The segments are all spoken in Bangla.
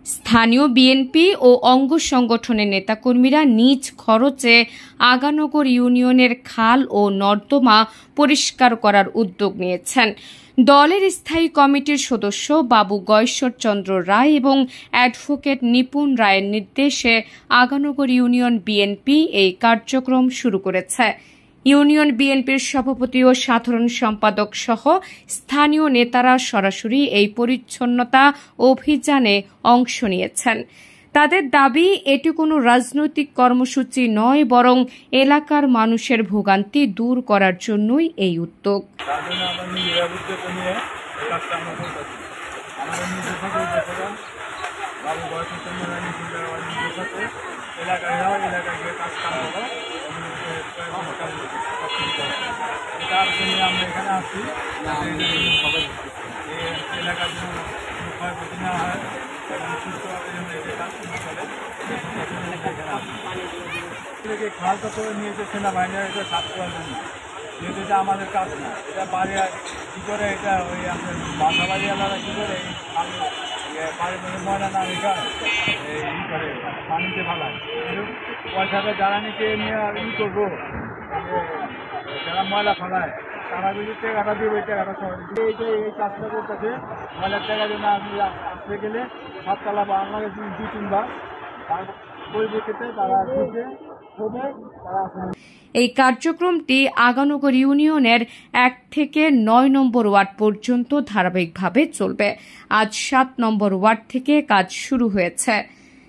স্থানীয় বিএনপি ও অঙ্গ সংগঠনের নেতাকর্মীরা নিজ খরচে আগানগর ইউনিয়নের খাল ও নর্দমা পরিষ্কার করার উদ্যোগ নিয়েছেন। দলের স্থায়ী কমিটির সদস্য বাবু গয়েশ্বর চন্দ্র রায় এবং অ্যাডভোকেট নিপুণ রায়ের নির্দেশে আগানগর ইউনিয়ন বিএনপি এই কার্যক্রম শুরু করেছে। ইউনিয়ন বিএনপির সভাপতি ও সাধারণ সম্পাদক সহ স্থানীয় নেতারা সরাসরি এই পরিচ্ছন্নতা অভিযানে অংশ নিয়েছেন। তাদের দাবি, এটি কোনো রাজনৈতিক কর্মসূচি নয়, বরং এলাকার মানুষের ভোগান্তি দূর করার জন্যই এই উদ্যোগ। তার জন্য আমরা এখানে আসছি, এলাকার জন্য ক্ষয়ক্ষতি না হয় এবং সুস্থভাবে যেন এই কাজগুলো চলে। খালটা তো নিয়েছে সেনাবাহিনীরা, এটা সাফ করার জন্য, যেহেতু এটা আমাদের কাজ না। এটা বাড়ি কী করে, এটা ওই আমাদের বাসা বাড়ি এলাকা কী করে এই খাল বাড়ির মধ্যে ময়লা না রেখা ই করে পানিতে ফেলায়। পয়সাটা জ্বালানিকে নিয়ে ই করবো, যারা ময়লা ফেলায় তারা যদি টাকাটা দিয়ে ওই টাকাটা এই কাজটা করতেছে। ময়লার টাকা জন্য আপনি আসতে গেলে 7 তলা বা আমাদের 2-3 বার তার পরিপ্রেক্ষিতে তারা দিচ্ছে হবে তারা আসলে। এই কার্যক্রমটি আগানগর ইউনিয়নের 1 থেকে 9 নম্বর ওয়ার্ড পর্যন্ত ধারাবাহিকভাবে চলবে। আজ 7 নম্বর ওয়ার্ড থেকে কাজ শুরু হয়েছে।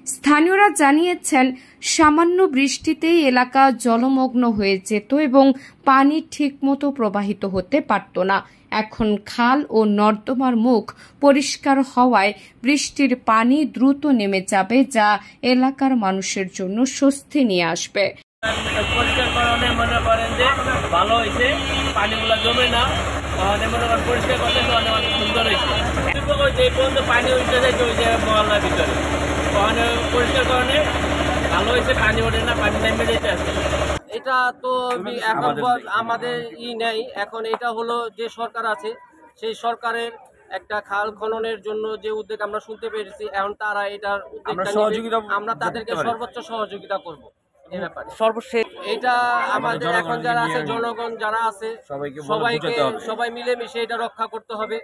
স্থানীয়রা জানিয়েছেন, সামান্য বৃষ্টিতেই এলাকা জলমগ্ন হয়ে যেত এবং পানি ঠিকমতো প্রবাহিত হতে পারত না। এখন খাল ও নর্দমার মুখ পরিষ্কার হওয়ায় বৃষ্টির পানি দ্রুত নেমে যাবে, যা এলাকার মানুষের জন্য স্বস্তি নিয়ে আসবে। পরিষ্কার করণে মনে করেন যে ভালো হয়েছে, পানিগুলো জমে না, মনে করেন পরিষ্কার করতে অনেক সুন্দর হয়েছে। যে পর্যন্ত পানি উঠতে যাচ্ছে ওই যে মহল্লার ভিতরে পরিষ্কার করণে ভালো হয়েছে, পানি ওঠে না, পানি নেমে যেতে আসছে। এটা তো এখন আমাদের নেই, এখন এটা হলো যে সরকার আছে সেই সর্কারের একটা খাল খননের জন্য যে উদ্যোগ আমরা শুনতে পেরেছি, এখন তারা এটার আমরা তাদেরকে সর্বোচ্চ সহযোগিতা করব। সর্বশেষ এটা আমাদের এখন যারা আছে জনগণ যারা আছে সবাই মিলেমিশে এটা রক্ষা করতে হবে।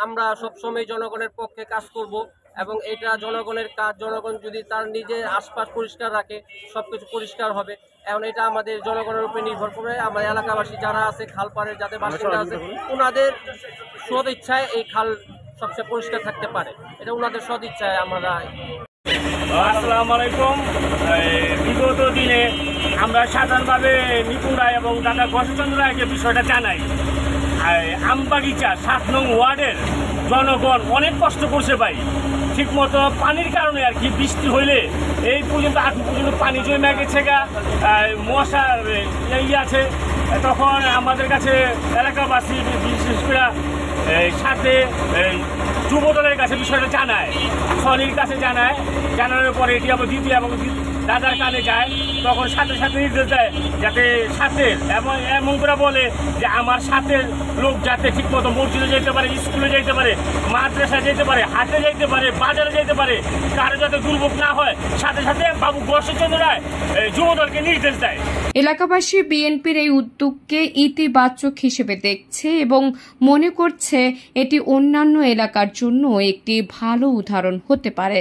আমরা সবসময় জনগণের পক্ষে কাজ করব এবং এটা জনগণের কাজ। জনগণ যদি তার নিজের আশপাশ পরিষ্কার রাখে সবকিছু পরিষ্কার হবে। এখন এটা আমাদের জনগণের উপরে নির্ভর করে। আমার এলাকাবাসী যারা আছে, খালপাড়ের যাদের বাসিন্দা আছে, ওনাদের সদ ইচ্ছায় এই খাল সবচেয়ে পরিষ্কার থাকতে পারে। এটা ওনাদের সদ ইচ্ছায় আমরা। আসসালামু আলাইকুম। বিগত দিনে আমরা সাধারণভাবে নিপুণ রায় এবং দাদা গয়েশ্বর রায়কে বিষয়টা জানাই। আমবাগিচা 7 নং ওয়ার্ডের জনগণ অনেক কষ্ট করছে ভাই, ঠিকমতো পানির কারণে আর কি। বৃষ্টি হইলে এই পর্যন্ত আঠু পর্যন্ত পানি জমে গেছে, মশা আছে। তখন আমাদের কাছে এলাকাবাসী বিশেষ করে সাথে যুব দলের কাছে বিষয়টা জানায়, সনির কাছে জানায়। জানানোর পরে এটি আবার দিদি এবং দাদার কানে যায়, তখন সাথে সাথে নির্দেশ দেয় যাতে সাথের এমন করে বলে যে আমার সাথের লোক যাতে ঠিকমতো মসজিদে যেতে পারে, স্কুলে যেতে পারে, মাদ্রাসায় যেতে পারে, হাটে যেতে পারে, বাজারে যেতে পারে, কারো যাতে দুর্ভোগ না হয়। সাথে সাথে বাবু গয়েশ্বর চন্দ্র রায় যুব দলকে নির্দেশ দেয়। এলাকাবাসী বিএনপির এই উদ্যোগকে ইতিবাচক হিসেবে দেখছে এবং মনে করছে এটি অন্যান্য এলাকার জন্য একটি ভালো উদাহরণ হতে পারে।